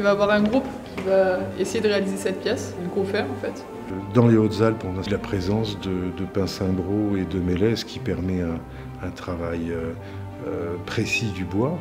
va avoir un groupe qui va essayer de réaliser cette pièce, une co-faire en fait. Dans les Hautes-Alpes, on a la présence de pin cimbro et de mélèze qui permet un travail précis du bois.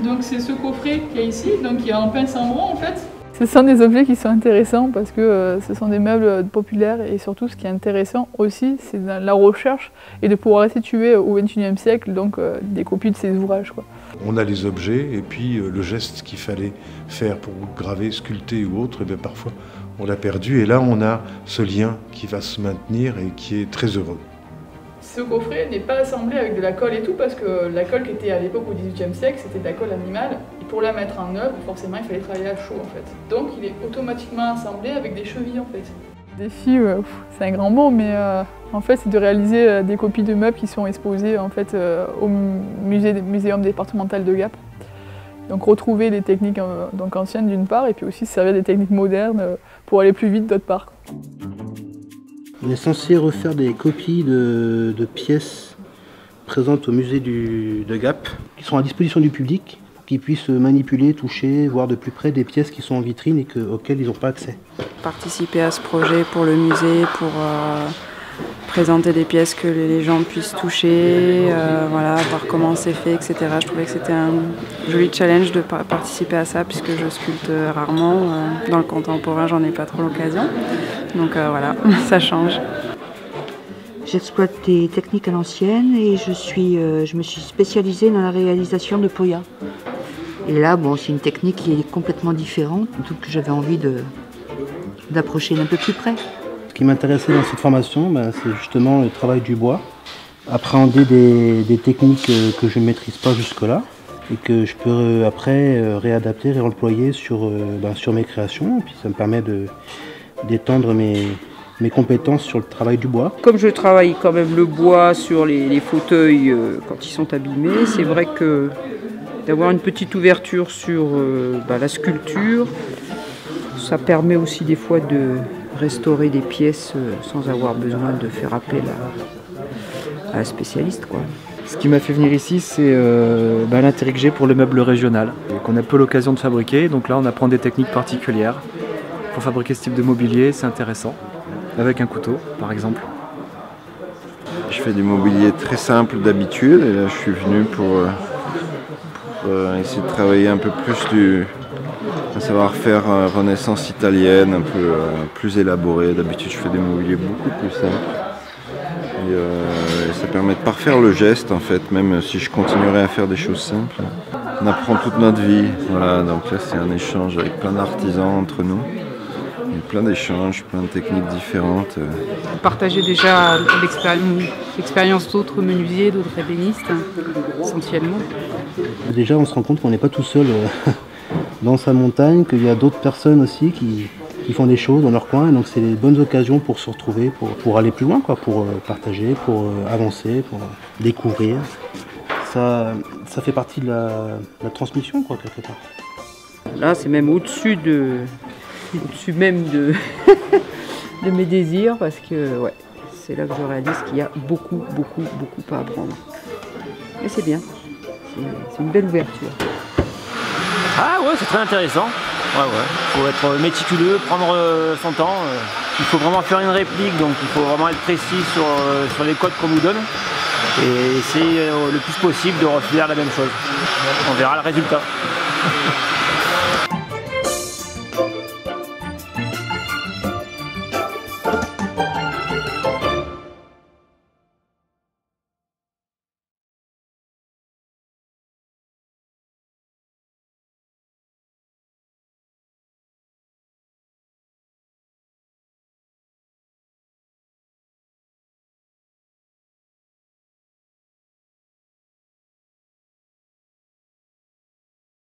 Donc c'est ce coffret qu'il y a ici, donc il y a un pin cimbro en fait. Ce sont des objets qui sont intéressants parce que ce sont des meubles populaires et surtout ce qui est intéressant aussi c'est la recherche et de pouvoir restituer au XXIe siècle donc, des copies de ces ouvrages, quoi. On a les objets et puis le geste qu'il fallait faire pour graver, sculpter ou autre, et bien parfois on l'a perdu et là on a ce lien qui va se maintenir et qui est très heureux. Ce coffret n'est pas assemblé avec de la colle et tout parce que la colle qui était à l'époque au XVIIIe siècle c'était de la colle animale et pour la mettre en œuvre forcément il fallait travailler à chaud en fait. Donc il est automatiquement assemblé avec des chevilles en fait. Défi, c'est un grand mot mais en fait c'est de réaliser des copies de meubles qui sont exposées en fait, au muséum départemental de Gap. Donc retrouver les techniques donc anciennes d'une part et puis aussi servir des techniques modernes pour aller plus vite d'autre part. On est censé refaire des copies de pièces présentes au musée de Gap, qui sont à disposition du public, qui puissent manipuler, toucher, voir de plus près des pièces qui sont en vitrine et auxquelles ils n'ont pas accès. Participer à ce projet pour le musée, pour présenter des pièces que les gens puissent toucher, voilà, voir comment c'est fait, etc. Je trouvais que c'était un joli challenge de participer à ça puisque je sculpte rarement. Dans le contemporain, j'en ai pas trop l'occasion. Donc voilà, ça change. J'exploite des techniques à l'ancienne et je me suis spécialisée dans la réalisation de poya. Et là, bon, c'est une technique qui est complètement différente, donc j'avais envie d'approcher d'un peu plus près. Ce qui m'intéressait dans cette formation, c'est justement le travail du bois, appréhender des techniques que je ne maîtrise pas jusque-là et que je peux après réadapter, réemployer sur mes créations. Et puis ça me permet d'étendre mes compétences sur le travail du bois. Comme je travaille quand même le bois sur les fauteuils quand ils sont abîmés, c'est vrai que d'avoir une petite ouverture sur la sculpture, ça permet aussi des fois de restaurer des pièces sans avoir besoin de faire appel à un spécialiste, quoi. Ce qui m'a fait venir ici, c'est l'intérêt que j'ai pour le meuble régional, qu'on a peu l'occasion de fabriquer. Donc là, on apprend des techniques particulières pour fabriquer ce type de mobilier, c'est intéressant. Avec un couteau, par exemple. Je fais du mobilier très simple d'habitude et là je suis venu pour essayer de travailler un peu plus un savoir-faire renaissance italienne, un peu plus élaboré. D'habitude je fais des mobiliers beaucoup plus simples. Et ça permet de parfaire le geste en fait, même si je continuerai à faire des choses simples. On apprend toute notre vie, voilà, donc là c'est un échange avec plein d'artisans entre nous. Il y a plein d'échanges, plein de techniques différentes. Partager déjà l'expérience d'autres menuisiers, d'autres ébénistes, essentiellement. Déjà, on se rend compte qu'on n'est pas tout seul dans sa montagne, qu'il y a d'autres personnes aussi qui font des choses dans leur coin. Donc c'est des bonnes occasions pour se retrouver, pour aller plus loin, quoi, pour partager, pour avancer, pour découvrir. Ça fait partie de la transmission, quoi, quelque part. Là, c'est même au-dessus même de mes désirs parce que ouais, c'est là que je réalise qu'il y a beaucoup à apprendre. Et c'est bien, c'est une belle ouverture. Ah ouais, c'est très intéressant. Faut être méticuleux, prendre son temps. Il faut vraiment faire une réplique, donc il faut vraiment être précis sur les codes qu'on nous donne et essayer le plus possible de refaire la même chose. On verra le résultat.